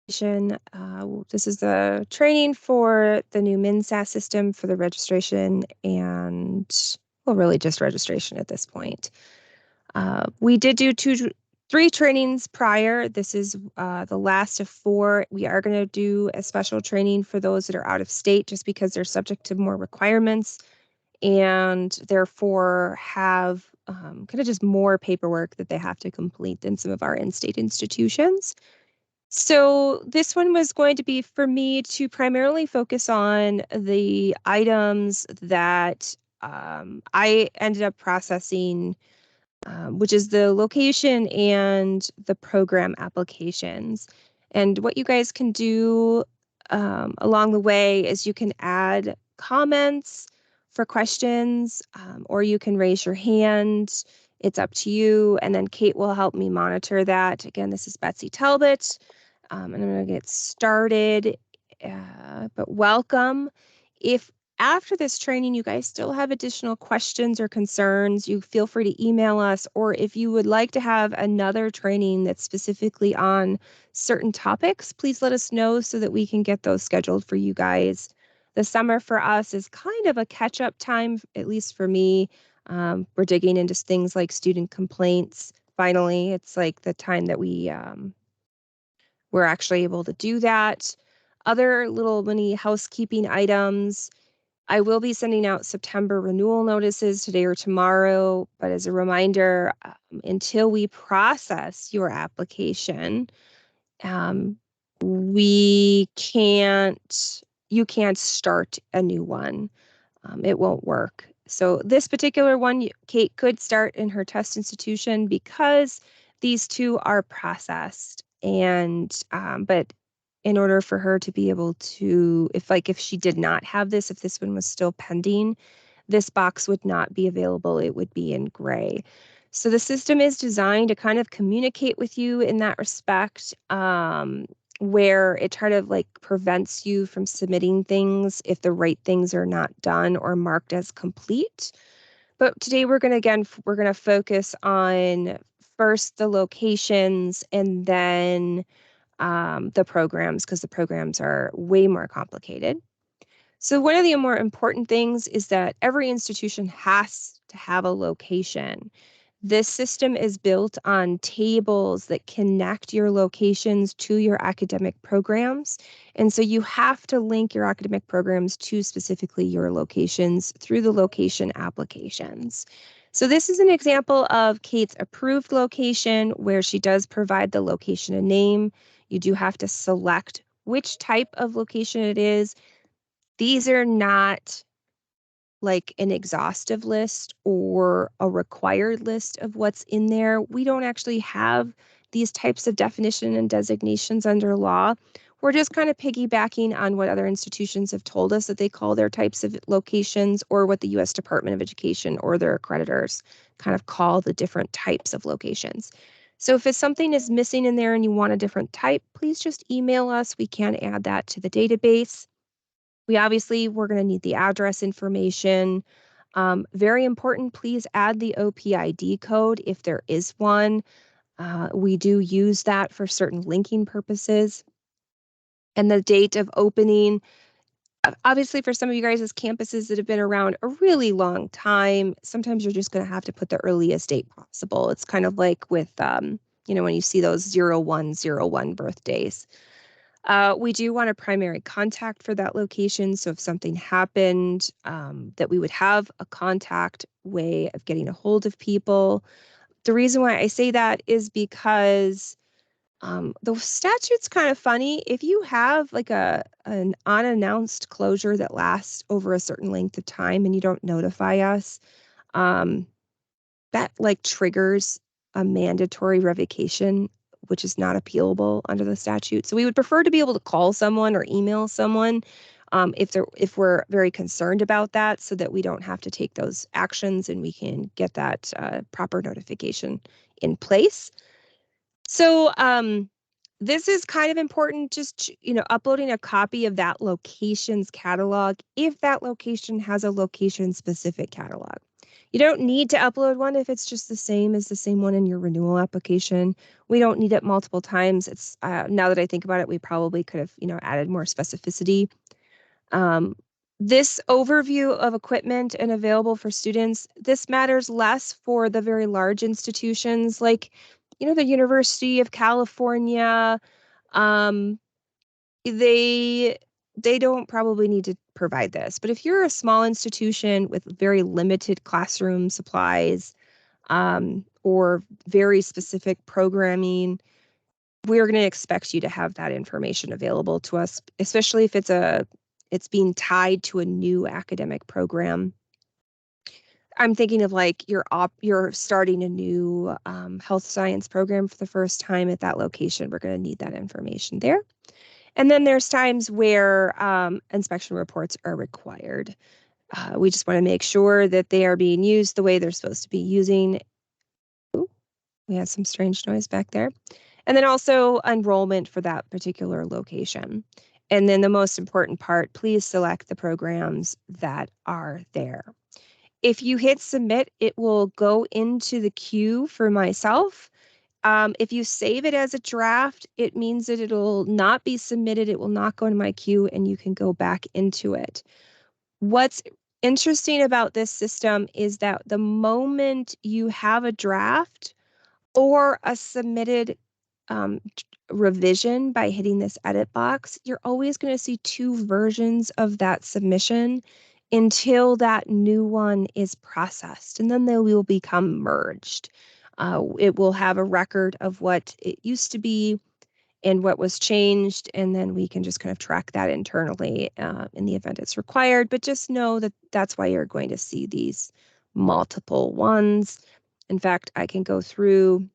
This is the training for the new MNSAS system for the registration and, well, really just registration at this point. We did do three trainings prior. This is the last of 4. We are going to do a special training for those that are out of state just because they're subject to more requirements and therefore have kind of just more paperwork that they have to complete than some of our in-state institutions. So this one was going to be for me to primarily focus on the items that I ended up processing, which is the location and the program applications. And what you guys can do along the way is you can add comments for questions, or you can raise your hand. It's up to you. And then Kate will help me monitor that. Again, this is Betsy Talbot. And I'm going to get started. But welcome. If after this training you guys still have additional questions or concerns, you feel free to email us, or if you would like to have another training that's specifically on certain topics, please let us know so that we can get those scheduled for you guys. The summer for us is kind of a catch-up time, at least for me. We're digging into things like student complaints. Finally, it's like the time that we're actually able to do that. Other little mini housekeeping items. I will be sending out September renewal notices today or tomorrow, but as a reminder, until we process your application, um, you can't start a new one. It won't work. So this particular one, Kate could start in her test institution because these two are processed. And but in order for her to be able to, if she did not have this, if this one was still pending, this box would not be available. It would be in gray. So the system is designed to kind of communicate with you in that respect, where it kind of like prevents you from submitting things if the right things are not done or marked as complete. But today we're going to focus on first the locations and then the programs, because the programs are way more complicated. So one of the more important things is that every institution has to have a location. This system is built on tables that connect your locations to your academic programs. And so you have to link your academic programs to specifically your locations through the location applications. So this is an example of Kate's approved location where she does provide the location a name. You do have to select which type of location it is. These are not like an exhaustive list or a required list of what's in there. We don't actually have these types of definition and designations under law. We're just kind of piggybacking on what other institutions have told us that they call their types of locations, or what the U.S. Department of Education or their accreditors kind of call the different types of locations. So if it's something is missing in there and you want a different type, please just email us. We can add that to the database. We're going to need the address information. Very important, please add the OPID code if there is one. We do use that for certain linking purposes. And the date of opening. Obviously, for some of you guys as campuses that have been around a really long time, sometimes you're just going to have to put the earliest date possible. It's kind of like with, when you see those 0101 birthdays. We do want a primary contact for that location. So if something happened, that we would have a contact way of getting a hold of people. The reason why I say that is because the statute's kind of funny. If you have like an unannounced closure that lasts over a certain length of time and you don't notify us, that like triggers a mandatory revocation, which is not appealable under the statute. So we would prefer to be able to call someone or email someone if we're very concerned about that, so that we don't have to take those actions and we can get that proper notification in place. So this is kind of important, just, uploading a copy of that location's catalog if that location has a location-specific catalog. You don't need to upload one if it's just the same as the same one in your renewal application. We don't need it multiple times. It's now that I think about it, we probably could have, added more specificity. This overview of equipment and available for students, this matters less for the very large institutions like, the University of California. Um, they they don't probably need to provide this. But if you're a small institution with very limited classroom supplies, or very specific programming, we're going to expect you to have that information available to us, especially if it's being tied to a new academic program. I'm thinking of like you're starting a new health science program for the first time at that location. We're going to need that information there. And then there's times where inspection reports are required. We just want to make sure that they are being used the way they're supposed to be using. Ooh, we had some strange noise back there. And then also enrollment for that particular location. And then the most important part, please select the programs that are there. If you hit submit, it will go into the queue for myself. If you save it as a draft, it means that it'll not be submitted. It will not go in my queue and you can go back into it. What's interesting about this system is that the moment you have a draft or a submitted um, revision by hitting this edit box, you're always going to see two versions of that submission until that new one is processed, and then they will become merged. It will have a record of what it used to be and what was changed, and then we can just kind of track that internally in the event it's required. But just know that that's why you're going to see these multiple ones. In fact, I can go through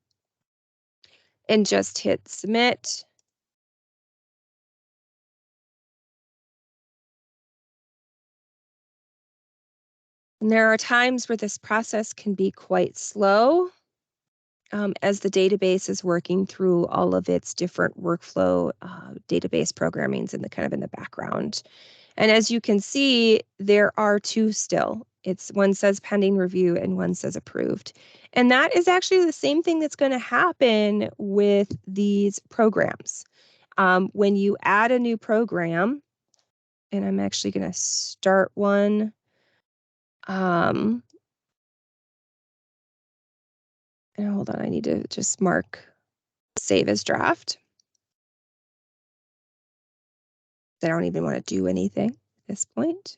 and just hit submit. And there are times where this process can be quite slow as the database is working through all of its different workflow database programmings in the background. And as you can see, there are two still. One says pending review and one says approved. And that is actually the same thing that's going to happen with these programs. When you add a new program, and I'm actually going to start one. And hold on, I need to just mark save as draft. I don't even want to do anything at this point.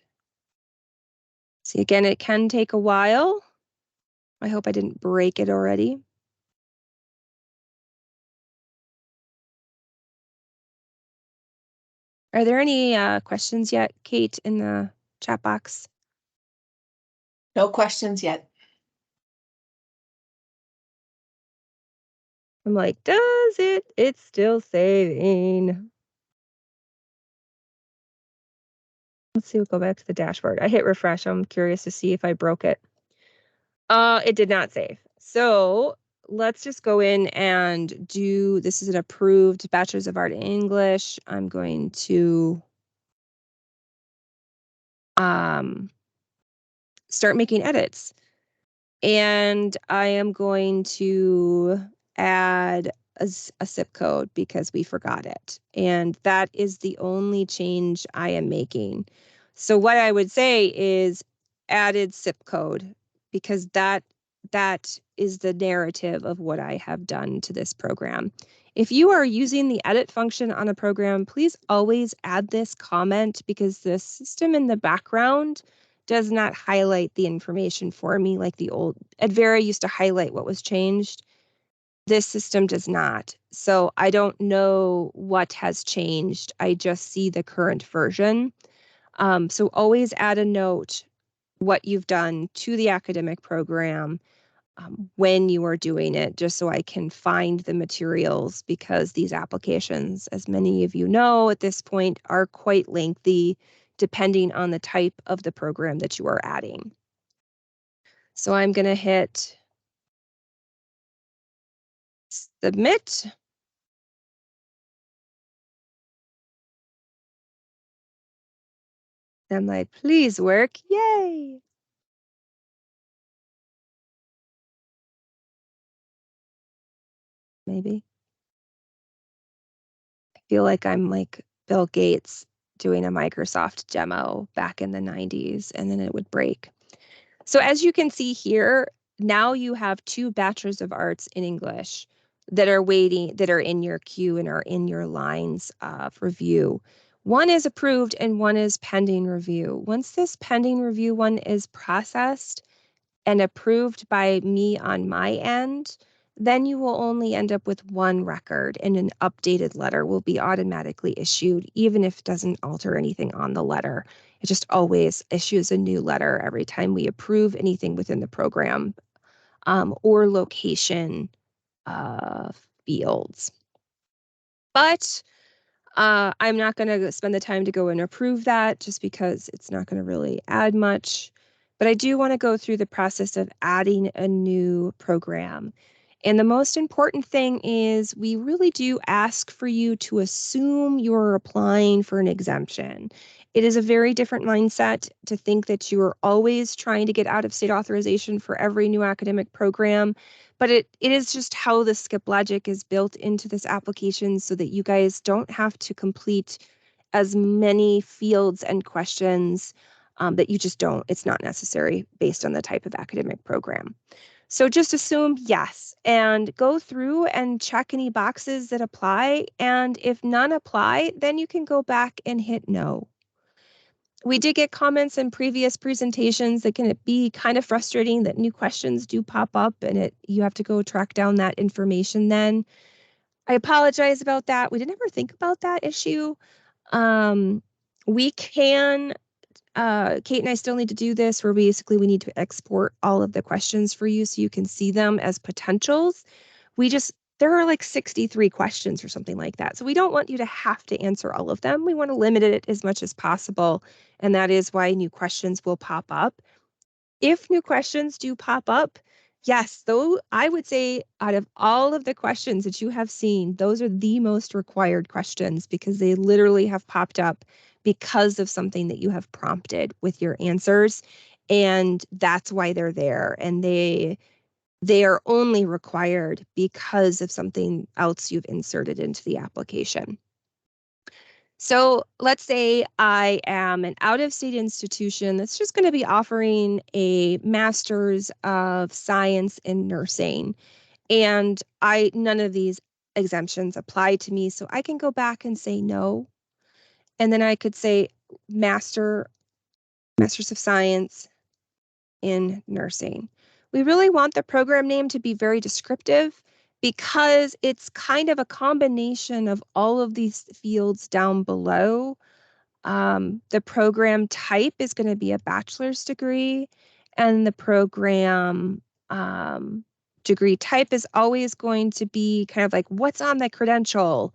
See, again, it can take a while. I hope I didn't break it already. Are there any questions yet, Kate, in the chat box? No questions yet. I'm like, does it? It's still saving. Let's see, we'll go back to the dashboard. I hit refresh. I'm curious to see if I broke it. It did not save. So let's just go in and do, this is an approved Bachelor's of Art in English. I'm going to start making edits. And I am going to add a zip code because we forgot it. And that is the only change I am making. So what I would say is added zip code, because that is the narrative of what I have done to this program. If you are using the edit function on a program, please always add this comment, because the system in the background does not highlight the information for me like the old Advera used to highlight what was changed. This system does not. So I don't know what has changed. I just see the current version. So always add a note what you've done to the academic program when you are doing it, just so I can find the materials, because these applications, as many of you know at this point, are quite lengthy depending on the type of the program that you are adding. So I'm going to hit submit. I'm like, please work. Yay. maybe. I feel like I'm like Bill Gates doing a Microsoft demo back in the 90s, and then it would break. So as you can see here, now you have 2 Bachelors of Arts in English that are waiting, that are in your queue and are in your lines of review. One is approved and one is pending review. Once this pending review one is processed and approved by me on my end, then you will only end up with 1 record, and an updated letter will be automatically issued, even if it doesn't alter anything on the letter. It just always issues a new letter every time we approve anything within the program, or location uh, fields. But I'm not going to spend the time to go and approve that just because it's not going to really add much. But I do want to go through the process of adding a new program. And the most important thing is we really do ask for you to assume you're applying for an exemption. It is a very different mindset to think that you are always trying to get out of state authorization for every new academic program. But it is just how the skip logic is built into this application so that you guys don't have to complete as many fields and questions that you just don't, it's not necessary based on the type of academic program. So just assume yes and go through and check any boxes that apply. And if none apply, then you can go back and hit no. We did get comments in previous presentations that can be kind of frustrating that new questions do pop up and you have to go track down that information then. I apologize about that. We didn't ever think about that issue. Um, we can, Kate and I still need to do this where basically we need to export all of the questions for you so you can see them as potentials. There are like 63 questions or something like that. So we don't want you to have to answer all of them. We want to limit it as much as possible. And that is why new questions will pop up. If new questions do pop up, yes, though I would say out of all of the questions that you have seen, those are the most required questions because they literally have popped up because of something that you have prompted with your answers. And that's why they're there. And they are only required because of something else you've inserted into the application. So let's say I am an out-of-state institution that's just going to be offering a master's of science in nursing, and none of these exemptions apply to me, so I can go back and say no, and then I could say master's of science in nursing. We really want the program name to be very descriptive because it's kind of a combination of all of these fields down below. The program type is going to be a bachelor's degree, and the program degree type is always going to be kind of like what's on the credential.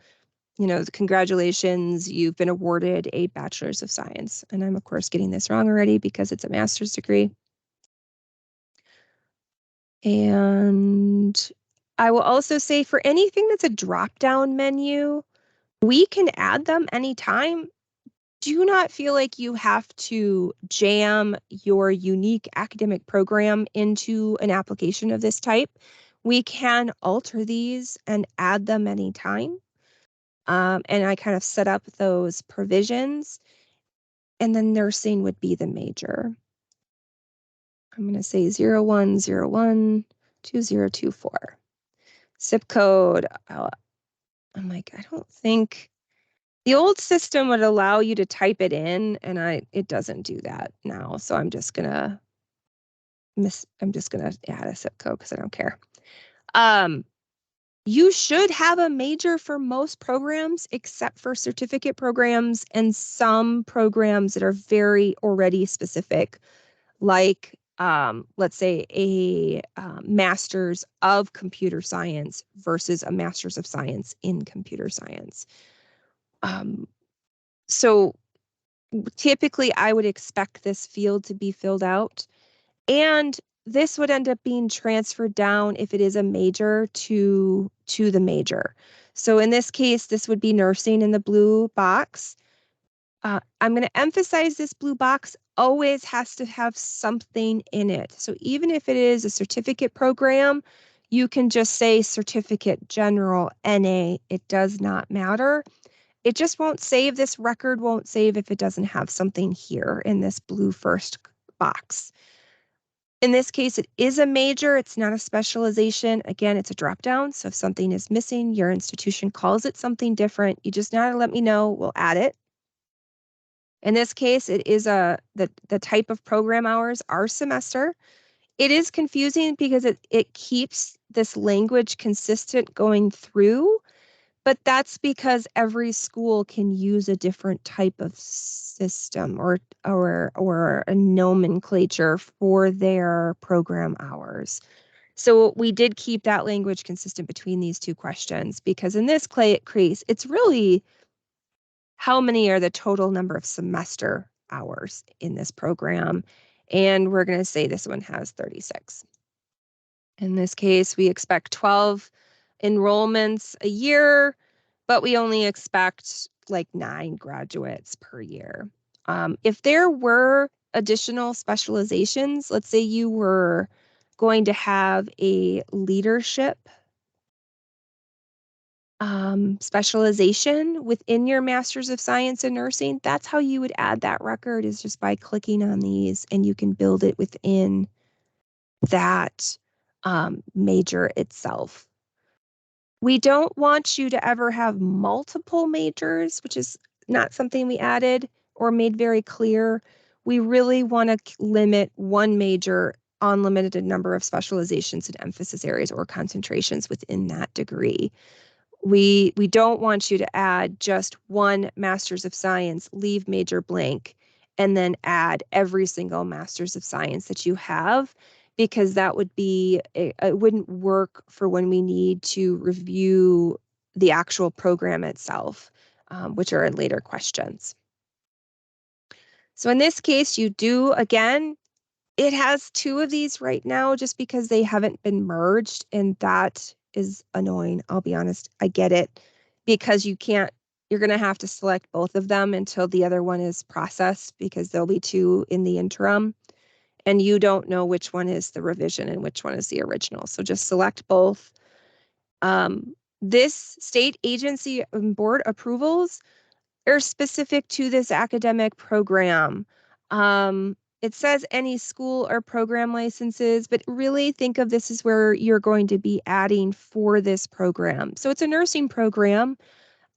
Congratulations, you've been awarded a bachelor's of science. And I'm, of course, getting this wrong already because it's a master's degree. And I will also say for anything that's a drop-down menu, we can add them anytime. Do not feel like you have to jam your unique academic program into an application of this type. We can alter these and add them anytime. And I kind of set up those provisions. And then nursing would be the major. I'm going to say 0101 2024. Zip code. I'm like, I don't think the old system would allow you to type it in, and it doesn't do that now. So I'm just gonna add a zip code because I don't care. You should have a major for most programs except for certificate programs and some programs that are very already specific, like let's say a master's of computer science versus a master's of science in computer science. So typically I would expect this field to be filled out, and this would end up being transferred down if it is a major to the major. So in this case, this would be nursing in the blue box. I'm going to emphasize this blue box always has to have something in it. So even if it is a certificate program, You can just say certificate general NA. It does not matter. It just won't save. This record won't save if it doesn't have something here in this blue first box. In this case, it is a major. It's not a specialization. Again, it's a drop down. So if something is missing, your institution calls it something different. You just gotta let me know. We'll add it. In this case, it is the type of program hours are semester. It is confusing because it keeps this language consistent going through, but that's because every school can use a different type of system or a nomenclature for their program hours. So we did keep that language consistent between these two questions because in this case, it's really how many are the total number of semester hours in this program? And we're going to say this one has 36. In this case, we expect 12 enrollments a year, but we only expect like 9 graduates per year. If there were additional specializations, let's say you were going to have a leadership specialization within your Master's of Science in Nursing, that's how you would add that record is just by clicking on these and you can build it within that major itself. We don't want you to ever have multiple majors, which is not something we added or made very clear. We really want to limit one major unlimited number of specializations and emphasis areas or concentrations within that degree. We don't want you to add just one Master's of Science, leave major blank, and then add every single Master's of Science that you have, because that would be, it wouldn't work for when we need to review the actual program itself, which are in later questions. So in this case, you do, again, it has 2 of these right now just because they haven't been merged, and that is annoying. I'll be honest. I get it because you're going to have to select both of them until the other one is processed because there'll be 2 in the interim and you don't know which one is the revision and which one is the original. So just select both. This state agency and board approvals are specific to this academic program. It says any school or program licenses, but really think of this as where you're going to be adding for this program. So it's a nursing program,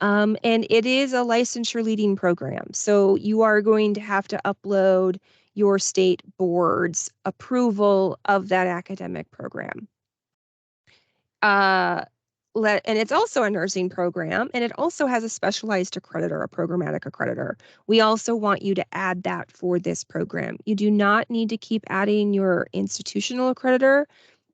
and it is a licensure leading program. So you are going to have to upload your state board's approval of that academic program. And it's also a nursing program, and it also has a specialized accreditor, a programmatic accreditor. We also want you to add that for this program. You do not need to keep adding your institutional accreditor.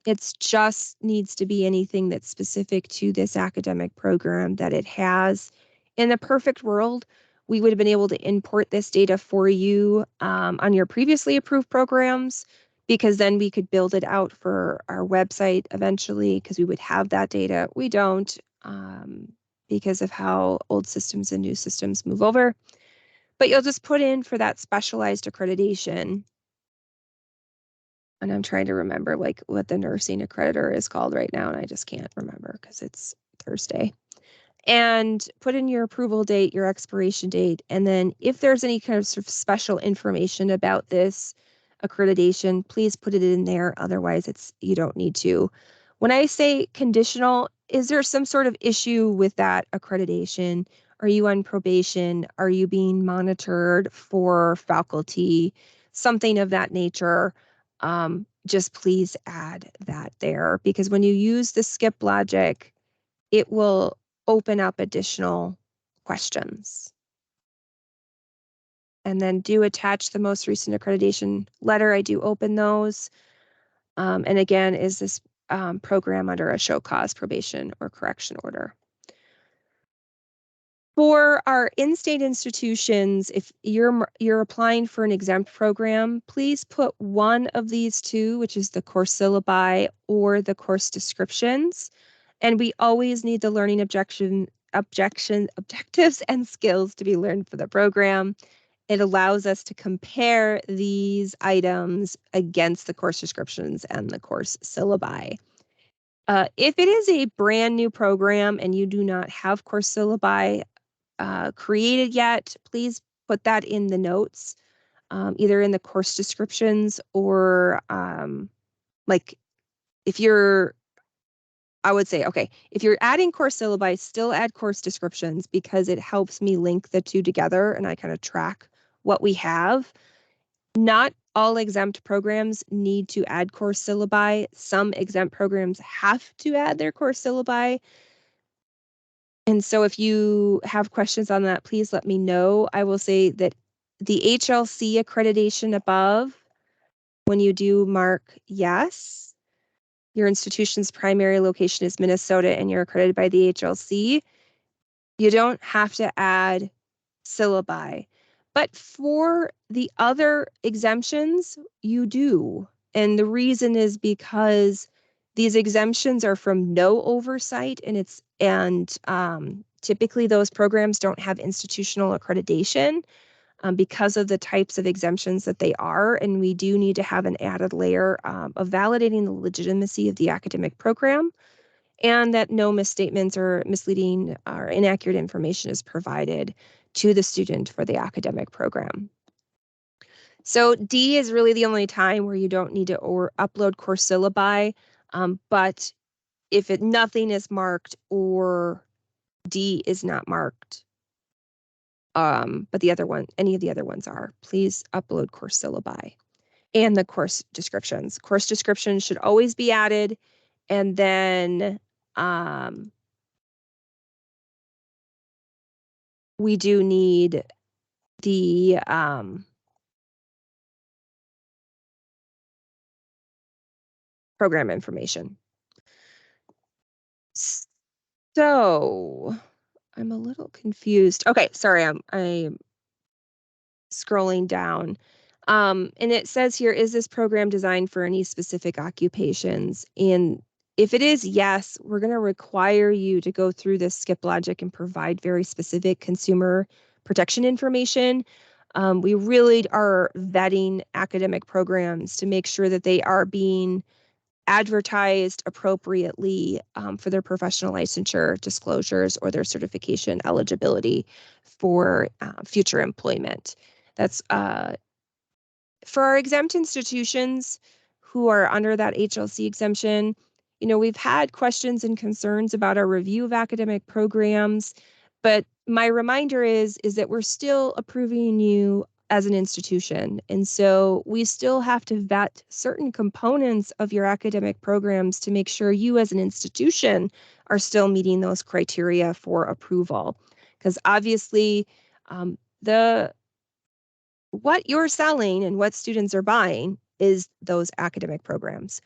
It just needs to be anything that's specific to this academic program that it has. In the perfect world, we would have been able to import this data for you on your previously approved programs, because then we could build it out for our website eventually because we would have that data. We don't because of how old systems and new systems move over. But you'll just put in for that specialized accreditation. And I'm trying to remember like what the nursing accreditor is called right now, and I just can't remember because it's Thursday. And put in your approval date, your expiration date, and then if there's any kind of sort of special information about this accreditation, please put it in there. Otherwise, you don't need to. When I say conditional, is there some sort of issue with that accreditation? Are you on probation? Are you being monitored for faculty? Something of that nature. Just please add that there, because when you use the skip logic, it will open up additional questions. And then do attach the most recent accreditation letter. I do open those. And again, is this program under a show cause, probation, or correction order? For our in-state institutions, if you're applying for an exempt program, please put one of these 2, which is the course syllabi or the course descriptions. And we always need the learning objectives and skills to be learned for the program. It allows us to compare these items against the course descriptions and the course syllabi. If it is a brand new program and you do not have course syllabi created yet, please put that in the notes, either in the course descriptions or like if you're, I would say, okay, if you're adding course syllabi, still add course descriptions because it helps me link the two together and I kind of track what we have. Not all exempt programs need to add course syllabi. Some exempt programs have to add their course syllabi. And so if you have questions on that, please let me know. I will say that the HLC accreditation above, when you do mark yes, your institution's primary location is Minnesota and you're accredited by the HLC, you don't have to add syllabi. But for the other exemptions, you do. And the reason is because these exemptions are from no oversight and typically those programs don't have institutional accreditation because of the types of exemptions that they are. And we do need to have an added layer of validating the legitimacy of the academic program and that no misstatements or misleading or inaccurate information is provided to the student for the academic program. So D is really the only time where you don't need to upload course syllabi, but if nothing is marked or D is not marked, but any of the other ones are, please upload course syllabi and the course descriptions. Course descriptions should always be added, and then we do need the program information. So I'm a little confused. Okay, sorry, I'm scrolling down. And it says here, is this program designed for any specific occupations? And if it is yes, we're going to require you to go through this skip logic and provide very specific consumer protection information. We really are vetting academic programs to make sure that they are being advertised appropriately for their professional licensure disclosures or their certification eligibility for future employment. That's for our exempt institutions who are under that HLC exemption. We've had questions and concerns about our review of academic programs, but my reminder is that we're still approving you as an institution. And so we still have to vet certain components of your academic programs to make sure you as an institution are still meeting those criteria for approval. Because obviously, the what you're selling and what students are buying is those academic programs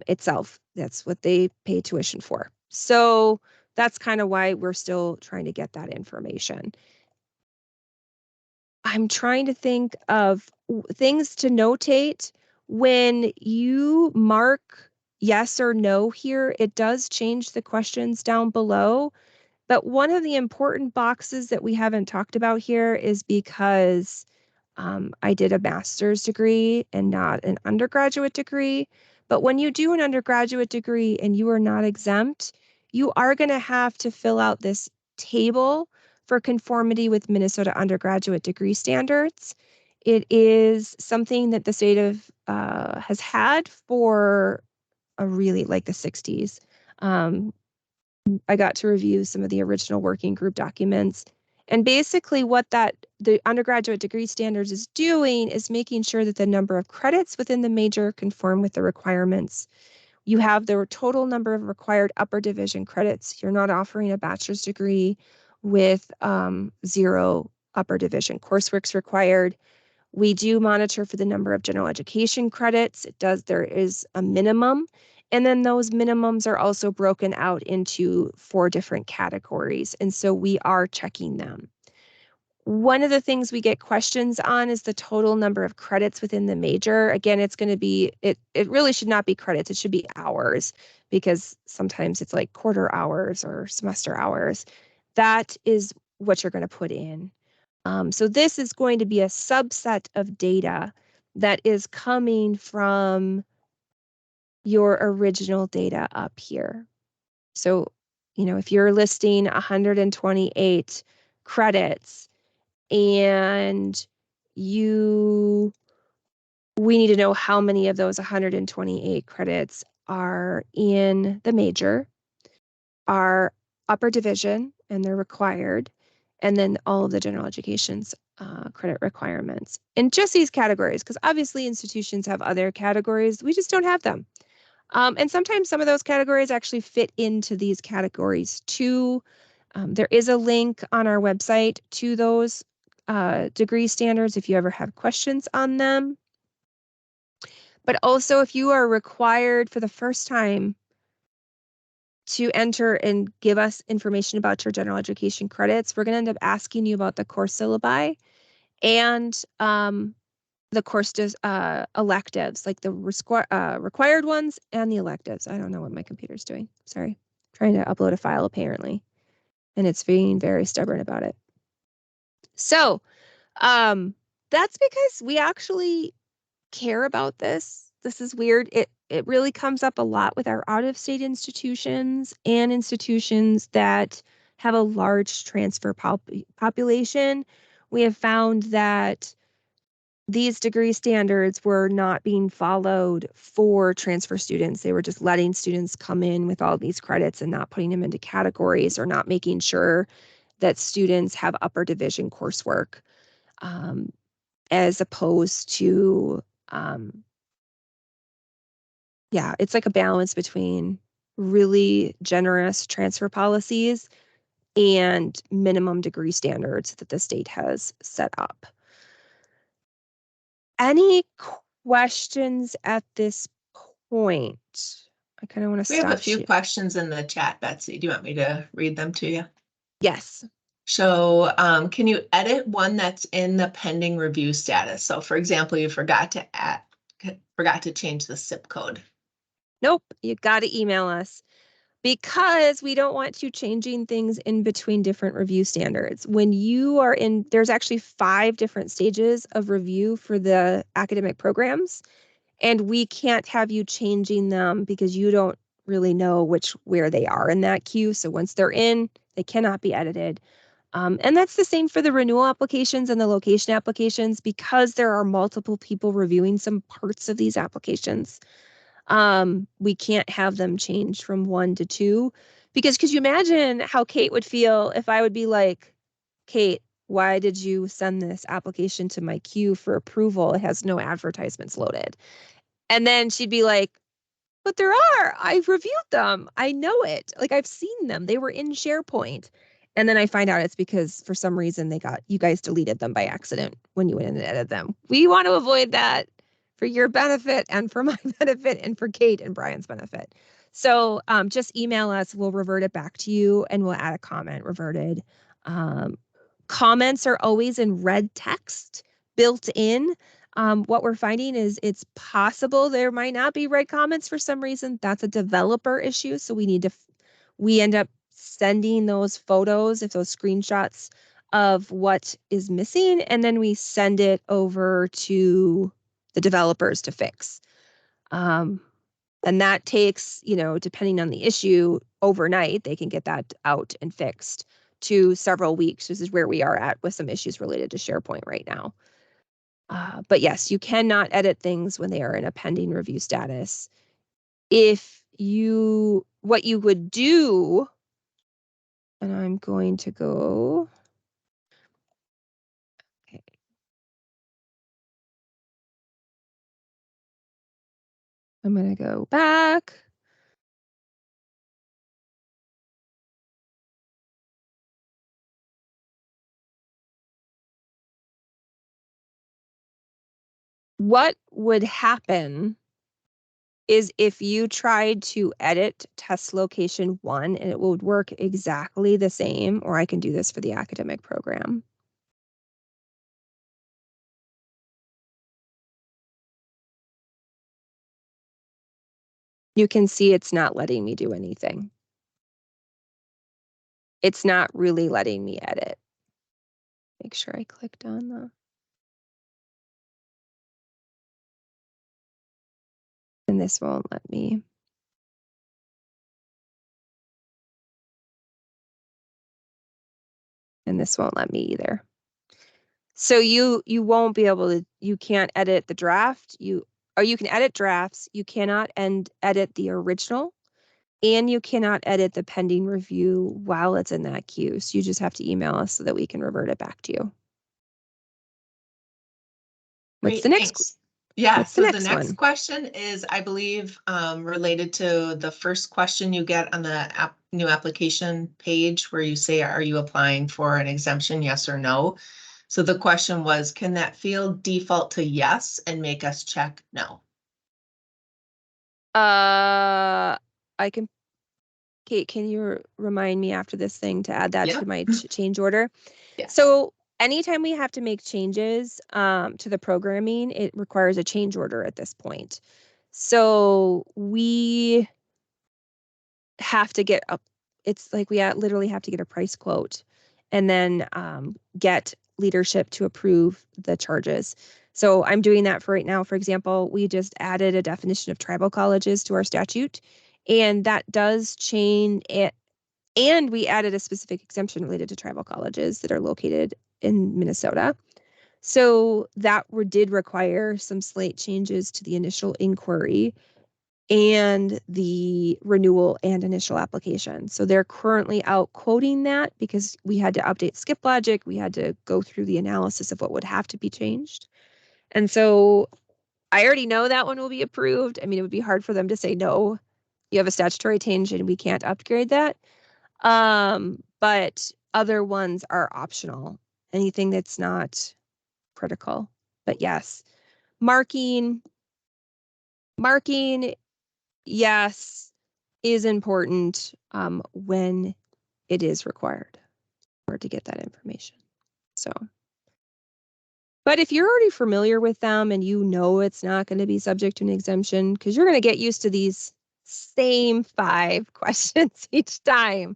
itself. That's what they pay tuition for. So that's kind of why we're still trying to get that information. I'm trying to think of things to notate. When you mark yes or no here, it does change the questions down below. But one of the important boxes that we haven't talked about here is because I did a master's degree and not an undergraduate degree. But when you do an undergraduate degree and you are not exempt, you are going to have to fill out this table for conformity with Minnesota undergraduate degree standards. It is something that the state of has had for a really like the 60s. I got to review some of the original working group documents. And basically what the undergraduate degree standards is doing is making sure that the number of credits within the major conform with the requirements. You have the total number of required upper division credits. You're not offering a bachelor's degree with 0 upper division coursework's required. We do monitor for the number of general education credits. There is a minimum. And then those minimums are also broken out into 4 different categories. And so we are checking them. One of the things we get questions on is the total number of credits within the major. Again, it's going to be, it really should not be credits. It should be hours because sometimes it's like quarter hours or semester hours. That is what you're going to put in. So this is going to be a subset of data that is coming from your original data up here. So, if you're listing 128 credits and we need to know how many of those 128 credits are in the major, are upper division, and they're required, and then all of the general education's credit requirements. And just these categories, because obviously institutions have other categories, we just don't have them. And sometimes some of those categories actually fit into these categories too. There is a link on our website to those degree standards if you ever have questions on them. But also, if you are required for the first time to enter and give us information about your general education credits, we're going to end up asking you about the course syllabi and the course electives, like the required ones and the electives. I don't know what my computer's doing. Sorry. Trying to upload a file apparently, and it's being very stubborn about it. So that's because we actually care about this. This is weird. It really comes up a lot with our out-of-state institutions and institutions that have a large transfer population. We have found that these degree standards were not being followed for transfer students. They were just letting students come in with all these credits and not putting them into categories or not making sure that students have upper division coursework, as opposed to it's like a balance between really generous transfer policies and minimum degree standards that the state has set up. Any questions at this point? I kind of want to We have a stop. few questions in the chat, Betsy. Do you want me to read them to you? Yes. So can you edit one that's in the pending review status? So for example, you forgot to change the zip code. Nope. You got to email us, because we don't want you changing things in between different review standards. When you are there's actually 5 different stages of review for the academic programs, and we can't have you changing them because you don't really know where they are in that queue. So once they're in, they cannot be edited. And that's the same for the renewal applications and the location applications, because there are multiple people reviewing some parts of these applications. We can't have them change from 1 to 2, because could you imagine how Kate would feel if I would be like, Kate, why did you send this application to my queue for approval? It has no advertisements loaded. And then she'd be like, but there are. I've reviewed them. I know it. Like, I've seen them. They were in SharePoint. And then I find out it's because for some reason you guys deleted them by accident when you went in and edited them. We want to avoid that for your benefit and for my benefit and for Kate and Brian's benefit. So just email us. We'll revert it back to you and we'll add a comment reverted. Comments are always in red text built in. What we're finding is it's possible there might not be red comments for some reason. That's a developer issue. So we end up sending those photos, if those screenshots of what is missing, and then we send it over to the developers to fix. And that takes, depending on the issue, overnight, they can get that out and fixed, to several weeks. This is where we are at with some issues related to SharePoint right now. But yes, you cannot edit things when they are in a pending review status. What you would do, and I'm going to go, okay. I'm going to go back. What would happen is if you tried to edit test location 1, and it would work exactly the same, or I can do this for the academic program. You can see it's not letting me do anything. It's not really letting me edit. Make sure I clicked on the And this won't let me. And this won't let me either. So you won't be able to, you can't edit the draft. Or you can edit drafts. You cannot edit the original, and you cannot edit the pending review while it's in that queue. So you just have to email us so that we can revert it back to you. What's the Great, next? thanks. Yeah, What's the so the next next one? question is, I believe, related to the first question you get on the new application page where you say, are you applying for an exemption, yes or no? So the question was, can that field default to yes and make us check no? I can, Kate, can you remind me after this thing to add that Yeah. to my change order? Yes. So anytime we have to make changes to the programming, it requires a change order at this point. So we have to get a, it's like we literally have to get a price quote and then get leadership to approve the charges. So I'm doing that for right now. For example, we just added a definition of tribal colleges to our statute, and that does change it. And we added a specific exemption related to tribal colleges that are located in Minnesota. So that did require some slight changes to the initial inquiry and the renewal and initial application. So they're currently out quoting that because we had to update skip logic. We had to go through the analysis of what would have to be changed. And so I already know that one will be approved. I mean, it would be hard for them to say, no, you have a statutory change and we can't upgrade that. But other ones are optional, anything that's not critical. But yes, marking, yes, is important when it is required or to get that information. So, but if you're already familiar with them and you know it's not going to be subject to an exemption, because you're going to get used to these same 5 questions each time,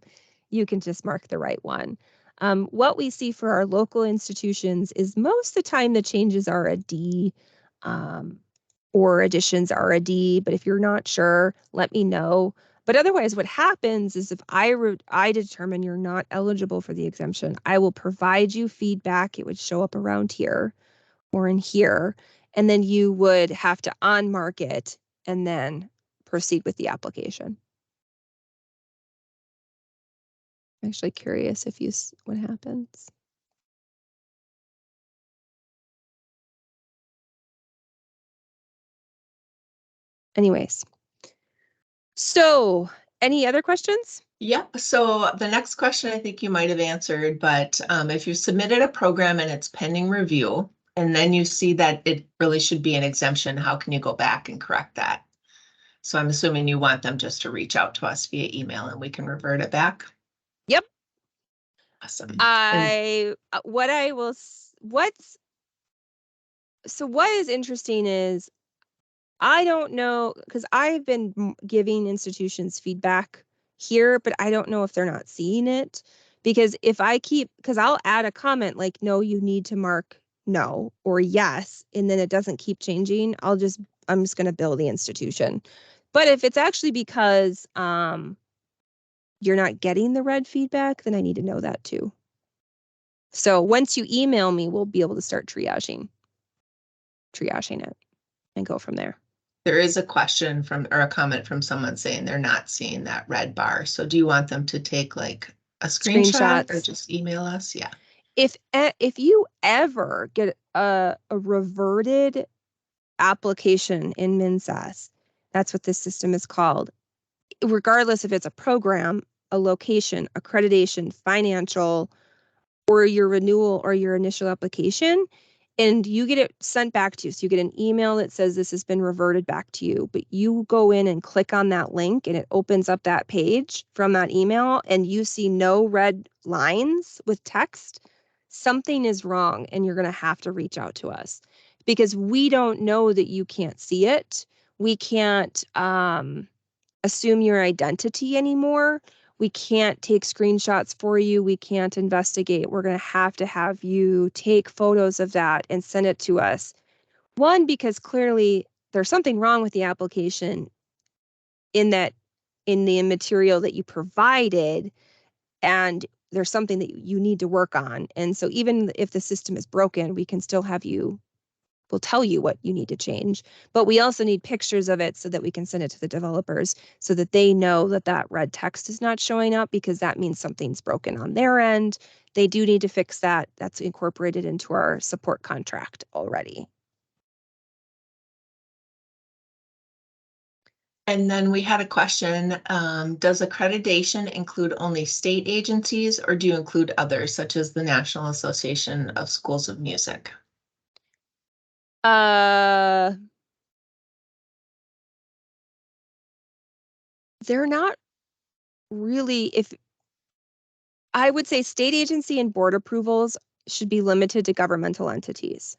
you can just mark the right one. What we see for our local institutions is most of the time the changes are a D, or additions are a D, but if you're not sure, let me know. But otherwise, what happens is if I determine you're not eligible for the exemption, I will provide you feedback. It would show up around here or in here, and then you would have to on-mark it and then proceed with the application. I'm actually curious if what happens. Anyways, so any other questions? Yep. So the next question I think you might have answered, but if you submitted a program and it's pending review, and then you see that it really should be an exemption, how can you go back and correct that? So I'm assuming you want them just to reach out to us via email and we can revert it back. Yep. Awesome. What I will, what is interesting is I don't know, because I've been giving institutions feedback here, but I don't know if they're not seeing it. Because because I'll add a comment like, no, you need to mark no or yes, and then it doesn't keep changing, I'm just going to bill the institution. But if it's actually because you're not getting the red feedback, then I need to know that too. So once you email me, we'll be able to start triaging it and go from there. There is a question or a comment from someone saying they're not seeing that red bar. So do you want them to take like a screenshot or Screenshots. just email us? Yeah. If you ever get a reverted application in MNSAS, that's what this system is called, regardless if it's a program, a location, accreditation, financial, or your renewal or your initial application, and you get it sent back to you. So you get an email that says this has been reverted back to you, but you go in and click on that link and it opens up that page from that email and you see no red lines with text. Something is wrong and you're going to have to reach out to us because we don't know that you can't see it. We can't assume your identity anymore. We can't take screenshots for you. We can't investigate. We're going to have you take photos of that and send it to us. One, because clearly there's something wrong with the application in the material that you provided, and there's something that you need to work on. And so even if the system is broken, we'll tell you what you need to change. But we also need pictures of it so that we can send it to the developers so that they know that that red text is not showing up, because that means something's broken on their end. They do need to fix that. That's incorporated into our support contract already. And then we had a question, does accreditation include only state agencies, or do you include others, such as the National Association of Schools of Music? They're not really, if I would say state agency and board approvals should be limited to governmental entities.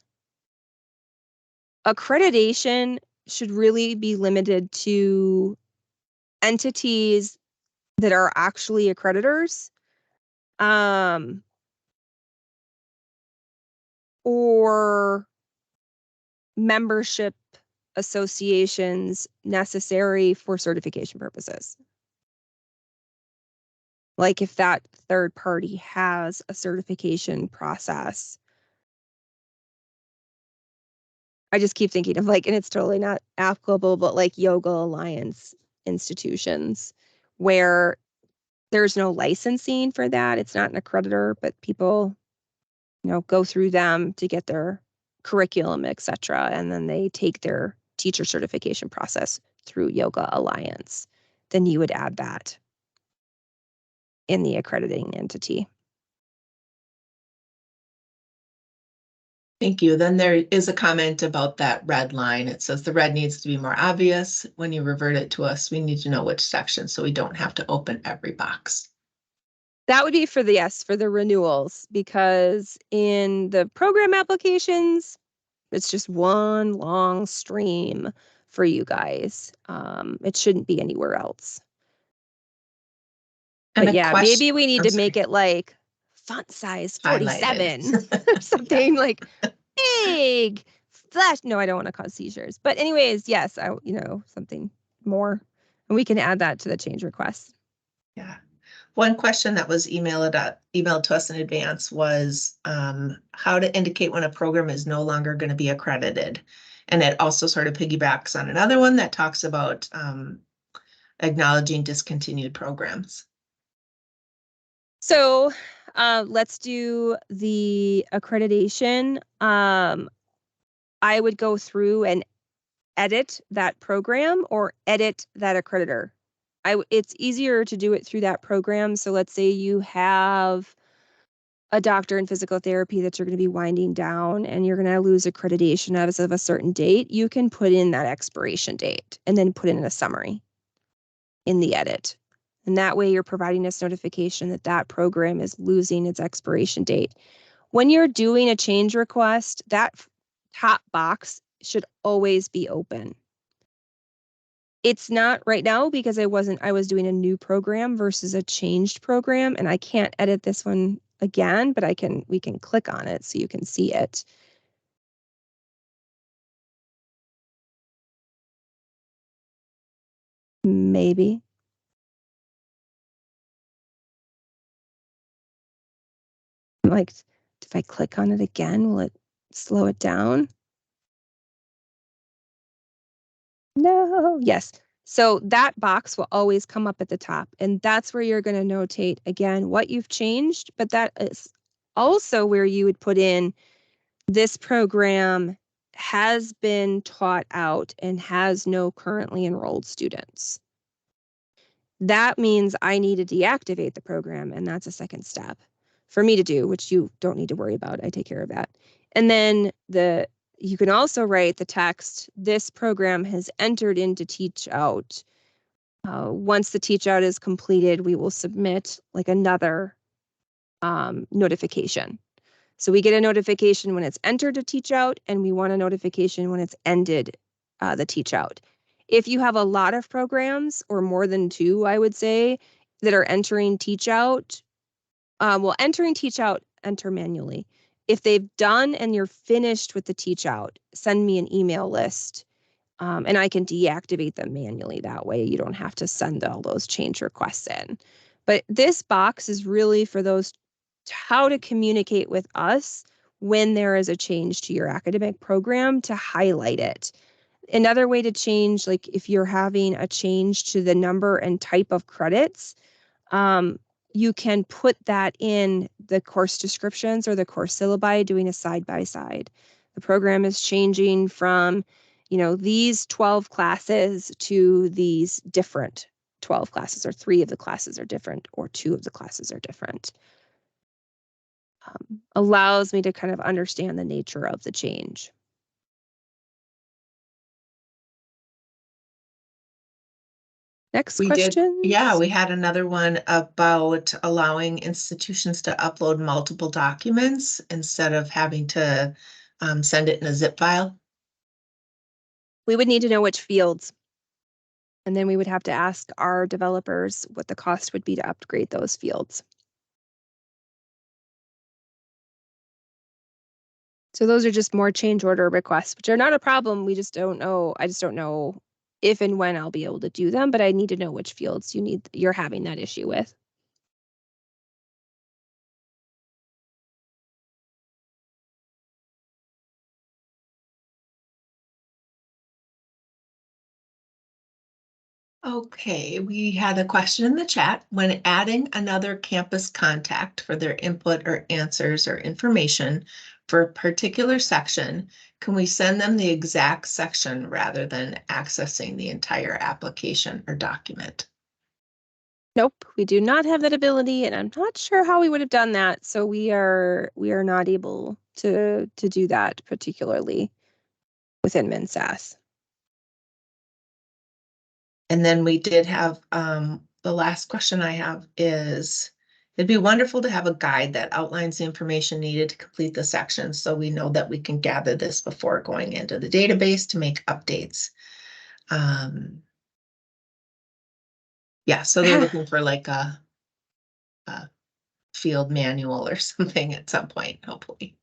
Accreditation should really be limited to entities that are actually accreditors, or membership associations necessary for certification purposes. Like if that third party has a certification process. I just keep thinking of like, and it's totally not applicable, but like Yoga Alliance institutions where there's no licensing for that. It's not an accreditor, but people, go through them to get their curriculum, etc. And then they take their teacher certification process through Yoga Alliance. Then you would add that in the accrediting entity. Thank you. Then there is a comment about that red line. It says the red needs to be more obvious. When you revert it to us, we need to know which section so we don't have to open every box. That would be for the renewals, because in the program applications, it's just one long stream for you guys. It shouldn't be anywhere else. And But a yeah, question, maybe we need I'm to make sorry, it like font size highlighted. 47 or something like big flash. No, I don't want to cause seizures. But anyways, yes, something more. And we can add that to the change request. Yeah. One question that was emailed to us in advance was how to indicate when a program is no longer going to be accredited. And it also sort of piggybacks on another one that talks about acknowledging discontinued programs. So let's do the accreditation. I would go through and edit that program or edit that accreditor. It's easier to do it through that program. So let's say you have a doctor in physical therapy that you're going to be winding down and you're going to lose accreditation as of a certain date. You can put in that expiration date and then put in a summary in the edit. And that way you're providing us notification that that program is losing its expiration date. When you're doing a change request, that top box should always be open. It's not right now because I was doing a new program versus a changed program, and I can't edit this one again, but we can click on it so you can see it. Maybe. Like, if I click on it again, will it slow it down? No. Yes. So that box will always come up at the top, and that's where you're going to notate again what you've changed, but that is also where you would put in this program has been taught out and has no currently enrolled students. That means I need to deactivate the program, and that's a second step for me to do, which you don't need to worry about. I take care of that. And then you can also write the text, this program has entered into teach out. Once the teach out is completed, we will submit like another notification. So we get a notification when it's entered to teach out, and we want a notification when it's ended the teach out. If you have a lot of programs, or more than two, I would say, that are entering teach out, entering teach out, enter manually. If they've done and you're finished with the teach out, send me an email list And I can deactivate them manually that way. You don't have to send all those change requests in. But this box is really for those how to communicate with us when there is a change to your academic program to highlight it. Another way to change, like if you're having a change to the number and type of credits, um, you can put that in the course descriptions or the course syllabi doing a side by side. The program is changing from, these 12 classes to these different 12 classes, or 3 of the classes are different, or 2 of the classes are different. Allows me to kind of understand the nature of the change. Next question. Yeah, we had another one about allowing institutions to upload multiple documents instead of having to send it in a zip file. We would need to know which fields, and then we would have to ask our developers what the cost would be to upgrade those fields. So those are just more change order requests, which are not a problem. We just don't know. I just don't know if and when I'll be able to do them, but I need to know which fields you're having that issue with. Okay, we had a question in the chat. When adding another campus contact for their input or answers or information for a particular section, can we send them the exact section rather than accessing the entire application or document? Nope, we do not have that ability, and I'm not sure how we would have done that. So we are not able to do that particularly within MNSAS. And then we did have the last question I have is, it'd be wonderful to have a guide that outlines the information needed to complete the section so we know that we can gather this before going into the database to make updates. Yeah, so they're looking for like a field manual or something at some point, hopefully.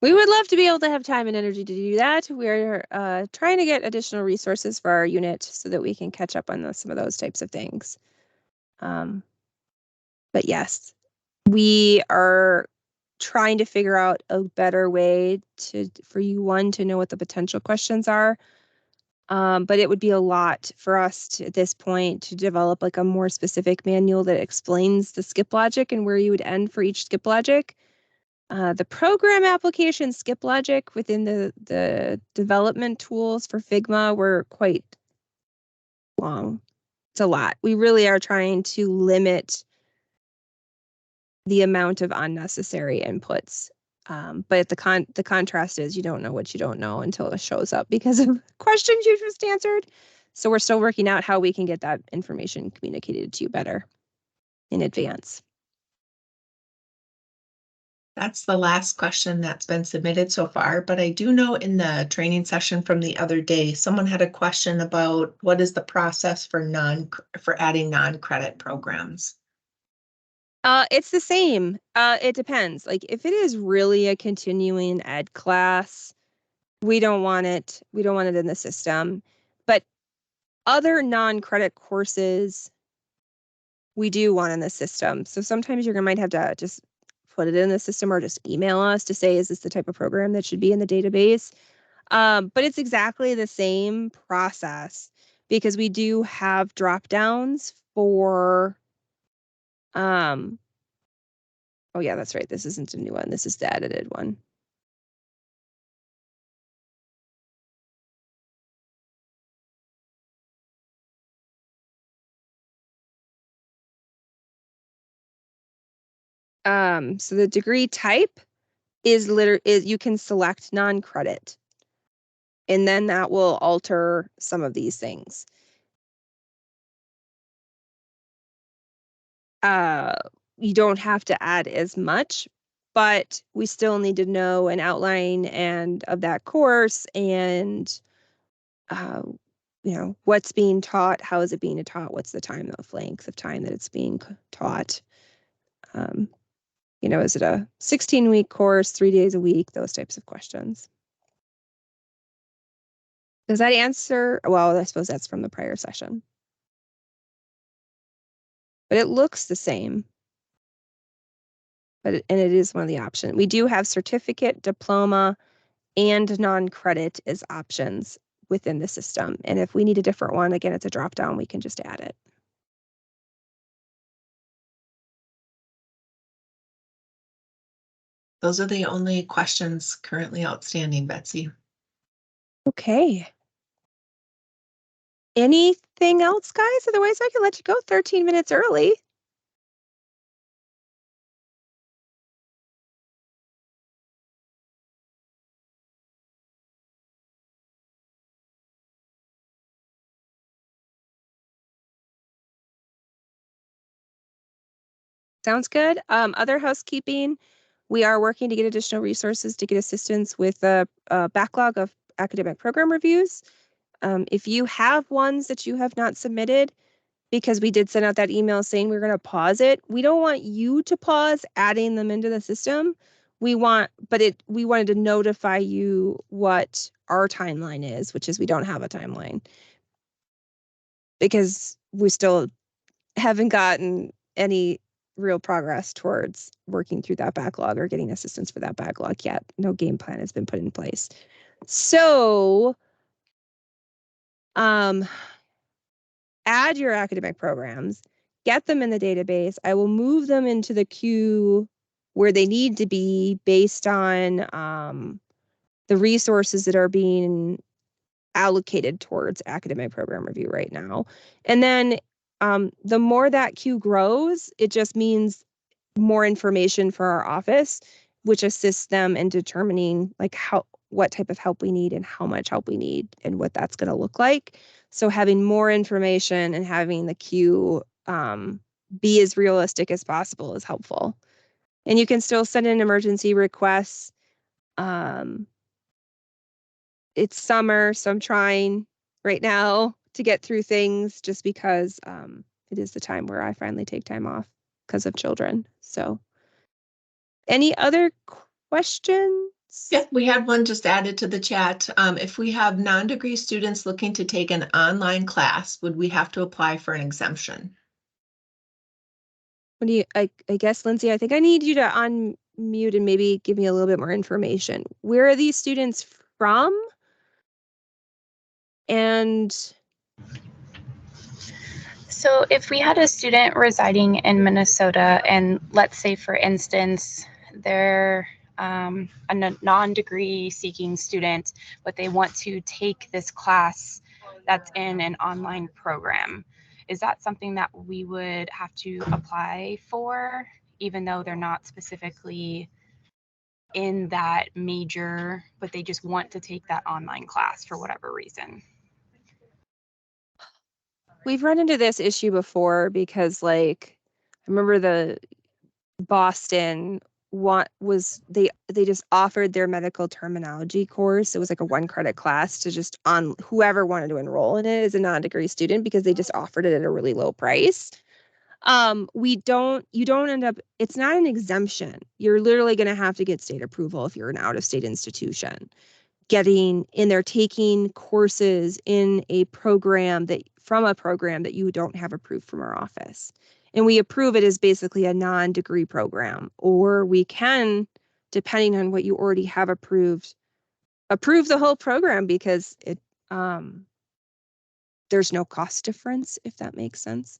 We would love to be able to have time and energy to do that. We're trying to get additional resources for our unit so that we can catch up on some of those types of things. But yes, we are trying to figure out a better way for you, one, to know what the potential questions are. But it would be a lot for us at this point to develop like a more specific manual that explains the skip logic and where you would end for each skip logic. The program application skip logic within the development tools for Figma were quite long. It's a lot. We really are trying to limit the amount of unnecessary inputs. But the contrast is you don't know what you don't know until it shows up because of questions you just answered. So we're still working out how we can get that information communicated to you better in advance. That's the last question that's been submitted so far, but I do know in the training session from the other day, someone had a question about what is the process for adding non-credit programs. It's the same. It depends. Like if it is really a continuing ed class, we don't want it. We don't want it in the system. But other non-credit courses, we do want in the system. So sometimes you might have to just put it in the system or just email us to say, is this the type of program that should be in the database? But it's exactly the same process because we do have drop downs for, oh yeah, that's right. This isn't a new one. This is the edited one. So the degree type is you can select non-credit, and then that will alter some of these things. You don't have to add as much, but we still need to know an outline and of that course and what's being taught, how is it being taught, what's the time of length of time that it's being taught. Um, is it a 16-week course, 3 days a week, those types of questions. Does that answer? Well, I suppose that's from the prior session. But it looks the same. And it is one of the options. We do have certificate, diploma, and non-credit as options within the system. And if we need a different one, again, it's a drop down, we can just add it. Those are the only questions currently outstanding, Betsy. Okay. Anything else, guys? Otherwise, I can let you go 13 minutes early. Sounds good. Other housekeeping, we are working to get additional resources to get assistance with a backlog of academic program reviews. If you have ones that you have not submitted, because we did send out that email saying we're going to pause it, we don't want you to pause adding them into the system. We wanted to notify you what our timeline is, which is we don't have a timeline because we still haven't gotten any real progress towards working through that backlog or getting assistance for that backlog yet. No game plan has been put in place. So, add your academic programs, get them in the database. I will move them into the queue where they need to be based on the resources that are being allocated towards academic program review right now. And then the more that queue grows, it just means more information for our office, which assists them in determining like what type of help we need and how much help we need and what that's going to look like. So having more information and having the queue be as realistic as possible is helpful. And you can still send in emergency requests. It's summer, so I'm trying right now to get through things just because it is the time where I finally take time off because of children. So any other questions? Yep, we had one just added to the chat. If we have non-degree students looking to take an online class, would we have to apply for an exemption? What do you, I guess, Lindsay, I think I need you to unmute and maybe give me a little bit more information. Where are these students from? And So if we had a student residing in Minnesota, and let's say, for instance, they're a non-degree seeking student, but they want to take this class that's in an online program, is that something that we would have to apply for, even though they're not specifically in that major, but they just want to take that online class for whatever reason? we've run into this issue before because like I remember the Boston they just offered their medical terminology course. It was like a 1 credit class to just on whoever wanted to enroll in it as a non-degree student because they just offered it at a really low price. You don't end up, it's not an exemption. You're literally going to have to get state approval if you're an out-of-state institution. Getting in there, taking courses in a program that you don't have approved from our office. And we approve it as basically a non-degree program, or we can, depending on what you already have approved, approve the whole program because there's no cost difference, if that makes sense.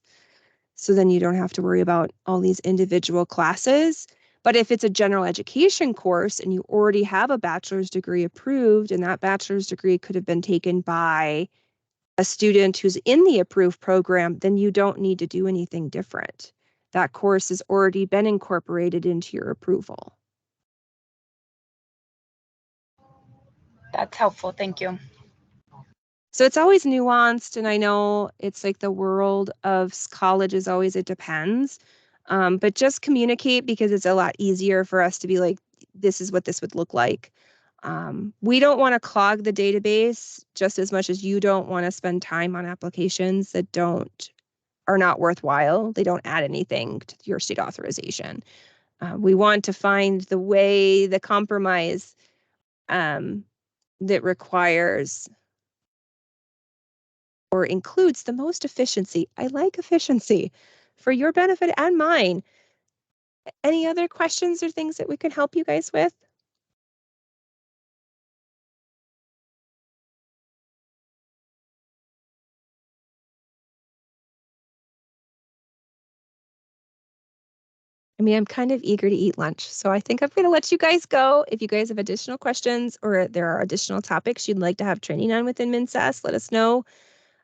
So then you don't have to worry about all these individual classes. But if it's a general education course and you already have a bachelor's degree approved, and that bachelor's degree could have been taken by a student who's in the approved program, then you don't need to do anything different. That course has already been incorporated into your approval. That's helpful. Thank you. So it's always nuanced, and I know it's like the world of college is always, it depends. But just communicate because it's a lot easier for us to be like, this is what this would look like. We don't want to clog the database just as much as you don't want to spend time on applications that are not worthwhile. They don't add anything to your state authorization. We want to find the compromise that requires or includes the most efficiency. I like efficiency for your benefit and mine. Any other questions or things that we can help you guys with? I mean, I'm kind of eager to eat lunch, so I think I'm going to let you guys go. If you guys have additional questions or there are additional topics you'd like to have training on within MNSAS, let us know.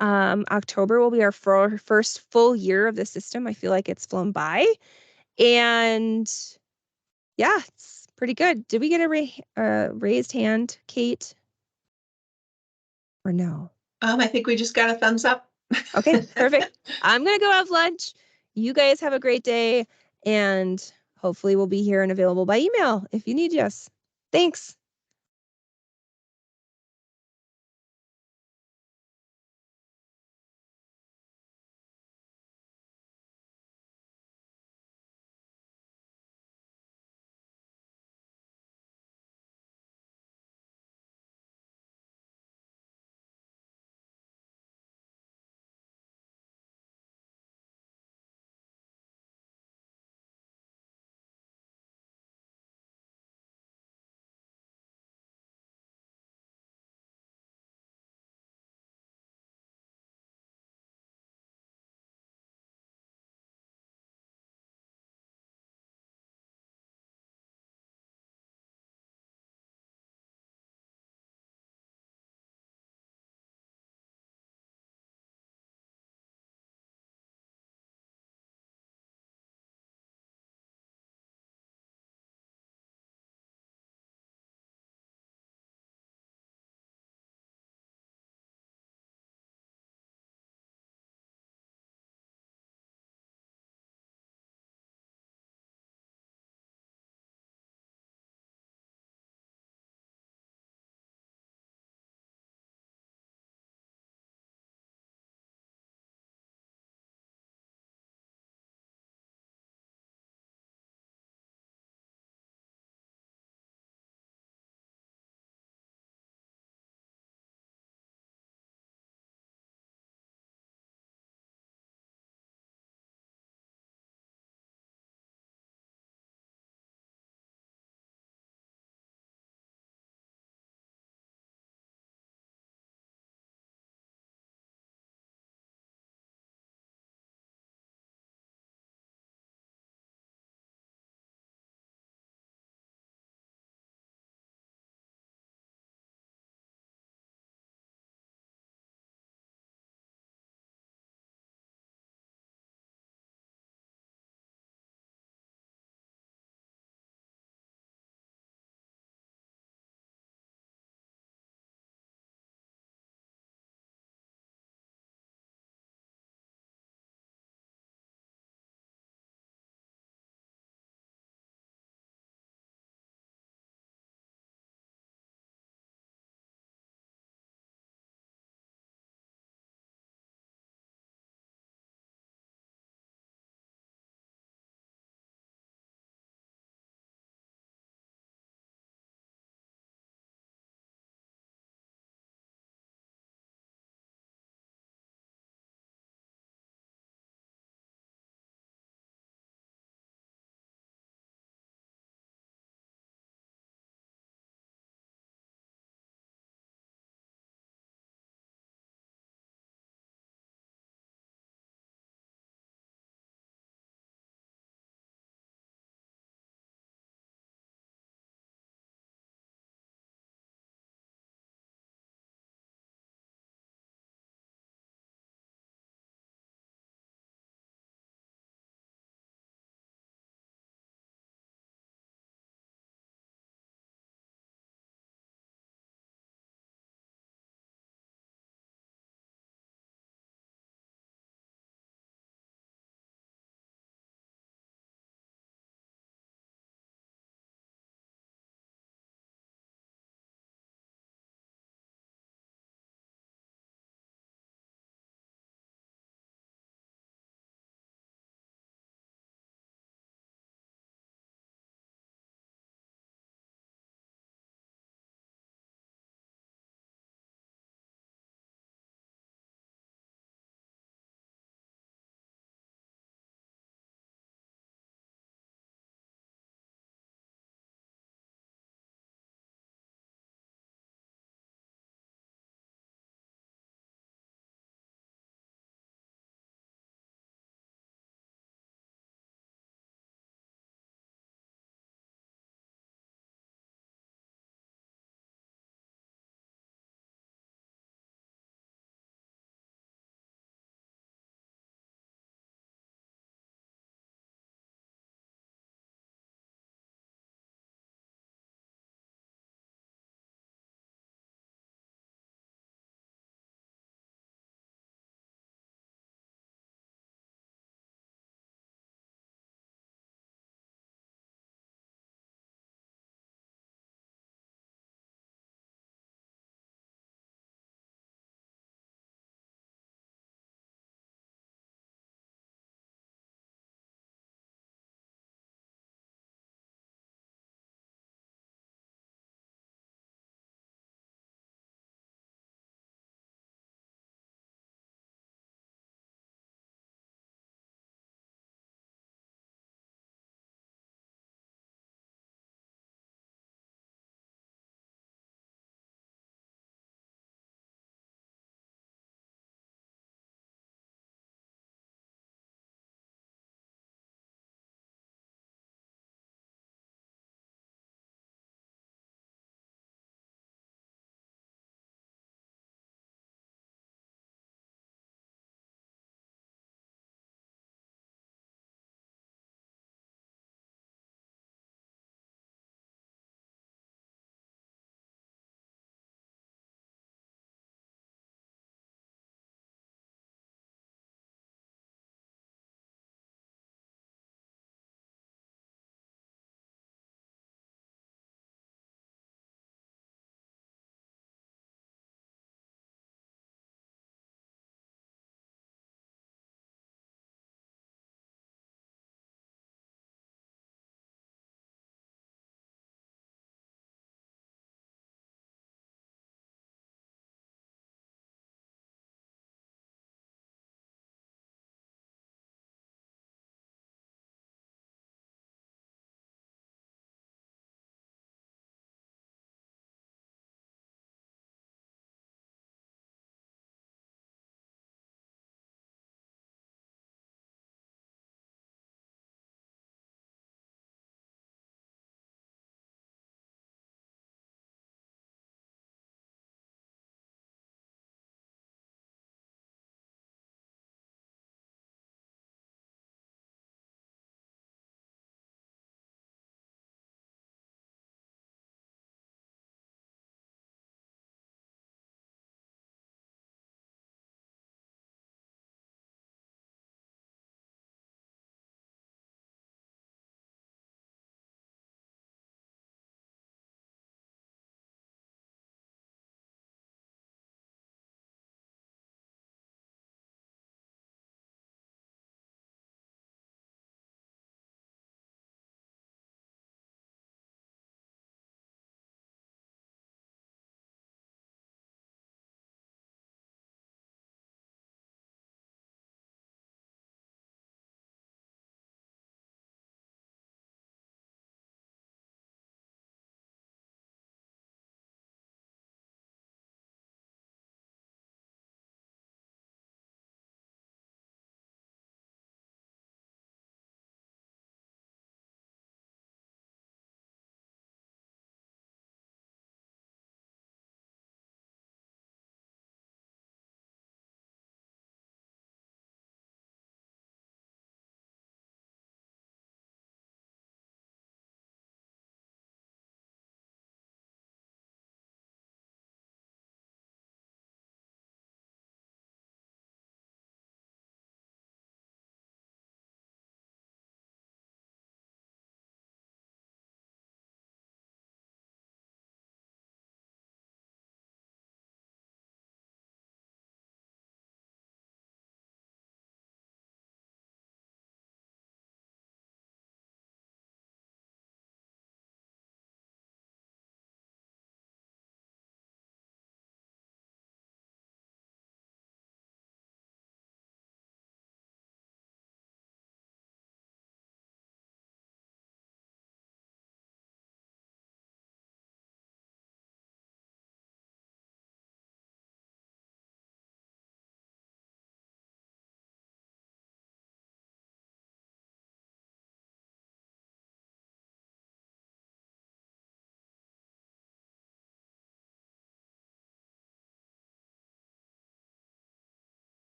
October will be our first full year of the system. I feel like it's flown by. And yeah, it's pretty good. Did we get a raised hand, Kate? Or no? I think we just got a thumbs up. Okay, perfect. I'm going to go have lunch. You guys have a great day, and hopefully we'll be here and available by email if you need us. Thanks.